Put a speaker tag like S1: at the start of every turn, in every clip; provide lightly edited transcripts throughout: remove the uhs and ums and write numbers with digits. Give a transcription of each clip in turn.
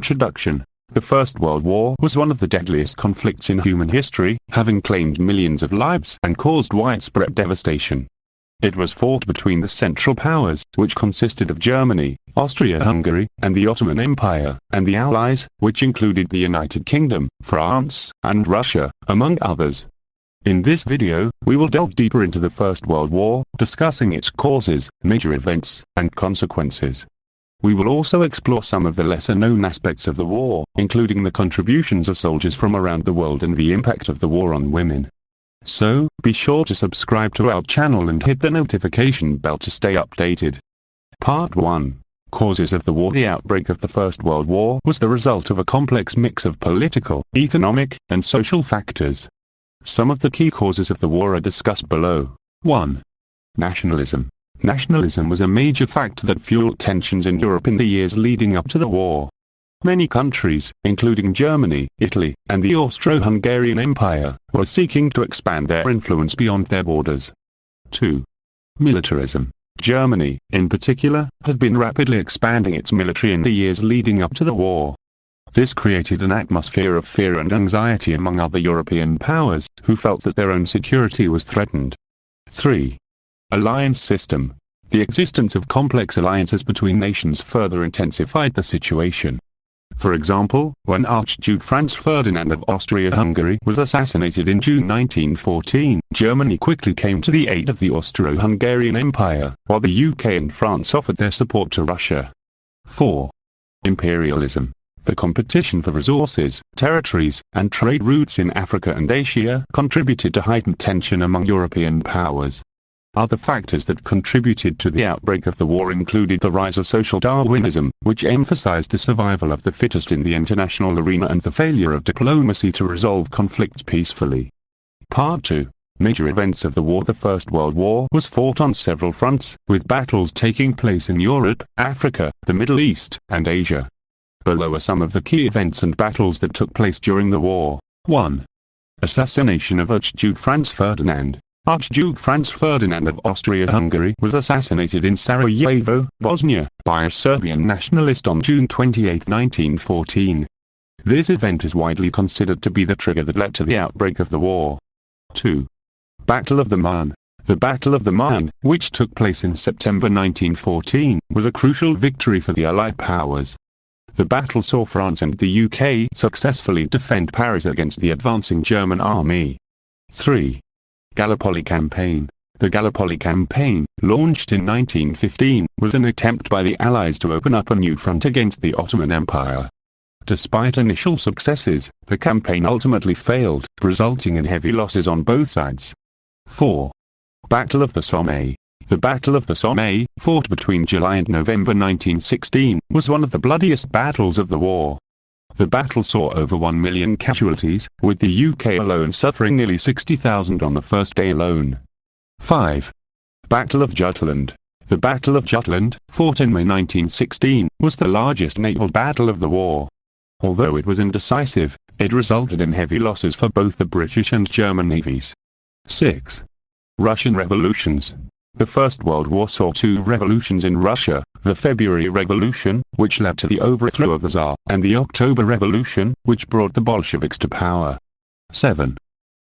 S1: Introduction. The First World War was one of the deadliest conflicts in human history, having claimed millions of lives and caused widespread devastation. It was fought between the Central Powers, which consisted of Germany, Austria-Hungary, and the Ottoman Empire, and the Allies, which included the United Kingdom, France, and Russia, among others. In this video, we will delve deeper into the First World War, discussing its causes, major events, and consequences. We will also explore some of the lesser-known aspects of the war, including the contributions of soldiers from around the world and the impact of the war on women. So, be sure to subscribe to our channel and hit the notification bell to stay updated. Part 1. Causes of the war. The outbreak of the First World War was the result of a complex mix of political, economic, and social factors. Some of the key causes of the war are discussed below. 1. Nationalism. Nationalism was a major factor that fueled tensions in Europe in the years leading up to the war. Many countries, including Germany, Italy, and the Austro-Hungarian Empire, were seeking to expand their influence beyond their borders. 2. Militarism. Germany, in particular, had been rapidly expanding its military in the years leading up to the war. This created an atmosphere of fear and anxiety among other European powers, who felt that their own security was threatened. 3. Alliance system. The existence of complex alliances between nations further intensified the situation. For example, when Archduke Franz Ferdinand of Austria-Hungary was assassinated in June 1914, Germany quickly came to the aid of the Austro-Hungarian Empire, while the UK and France offered their support to Russia. 4. Imperialism. The competition for resources, territories, and trade routes in Africa and Asia contributed to heightened tension among European powers. Other factors that contributed to the outbreak of the war included the rise of social Darwinism, which emphasized the survival of the fittest in the international arena, and the failure of diplomacy to resolve conflicts peacefully. Part 2. Major events of the war. The First World War was fought on several fronts, with battles taking place in Europe, Africa, the Middle East, and Asia. Below are some of the key events and battles that took place during the war. 1. Assassination of Archduke Franz Ferdinand. Archduke Franz Ferdinand of Austria-Hungary was assassinated in Sarajevo, Bosnia, by a Serbian nationalist on June 28, 1914. This event is widely considered to be the trigger that led to the outbreak of the war. 2. Battle of the Marne. The Battle of the Marne, which took place in September 1914, was a crucial victory for the Allied powers. The battle saw France and the UK successfully defend Paris against the advancing German army. 3. Gallipoli Campaign. The Gallipoli Campaign, launched in 1915, was an attempt by the Allies to open up a new front against the Ottoman Empire. Despite initial successes, the campaign ultimately failed, resulting in heavy losses on both sides. 4. Battle of the Somme. The Battle of the Somme, fought between July and November 1916, was one of the bloodiest battles of the war. The battle saw over 1 million casualties, with the UK alone suffering nearly 60,000 on the first day alone. 5. Battle of Jutland. The Battle of Jutland, fought in May 1916, was the largest naval battle of the war. Although it was indecisive, it resulted in heavy losses for both the British and German navies. 6. Russian revolutions. The First World War saw two revolutions in Russia, the February Revolution, which led to the overthrow of the Tsar, and the October Revolution, which brought the Bolsheviks to power. 7.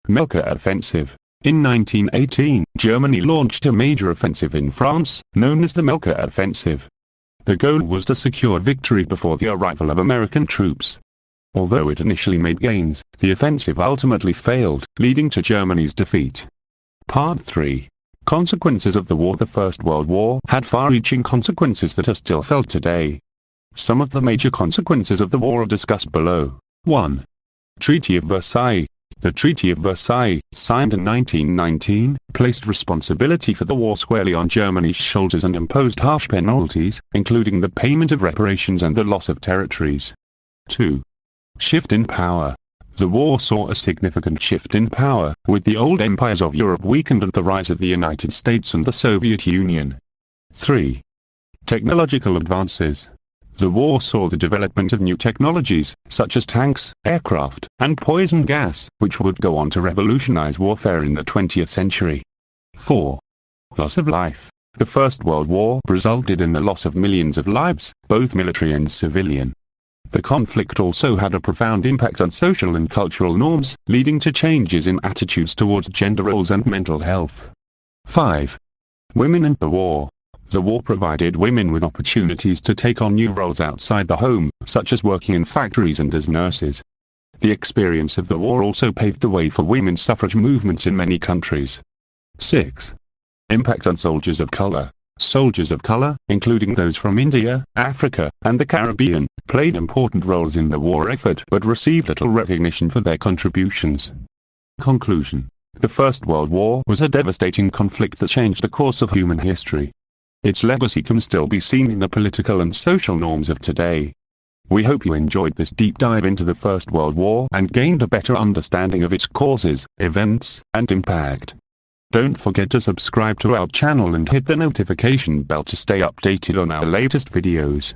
S1: Melka Offensive. In 1918, Germany launched a major offensive in France, known as the Melka Offensive. The goal was to secure victory before the arrival of American troops. Although it initially made gains, the offensive ultimately failed, leading to Germany's defeat. Part 3. Consequences of the war. The First World War had far-reaching consequences that are still felt today. Some of the major consequences of the war are discussed below. 1. Treaty of Versailles. The Treaty of Versailles, signed in 1919, placed responsibility for the war squarely on Germany's shoulders and imposed harsh penalties, including the payment of reparations and the loss of territories. 2. Shift in power. The war saw a significant shift in power, with the old empires of Europe weakened and the rise of the United States and the Soviet Union. 3. Technological advances. The war saw the development of new technologies, such as tanks, aircraft, and poison gas, which would go on to revolutionize warfare in the 20th century. 4. Loss of life. The First World War resulted in the loss of millions of lives, both military and civilian. The conflict also had a profound impact on social and cultural norms, leading to changes in attitudes towards gender roles and mental health. 5. Women and the war. The war provided women with opportunities to take on new roles outside the home, such as working in factories and as nurses. The experience of the war also paved the way for women's suffrage movements in many countries. 6. Impact on soldiers of color. Soldiers of color, including those from India, Africa, and the Caribbean, played important roles in the war effort but received little recognition for their contributions. Conclusion. The First World War was a devastating conflict that changed the course of human history. Its legacy can still be seen in the political and social norms of today. We hope you enjoyed this deep dive into the First World War and gained a better understanding of its causes, events, and impact. Don't forget to subscribe to our channel and hit the notification bell to stay updated on our latest videos.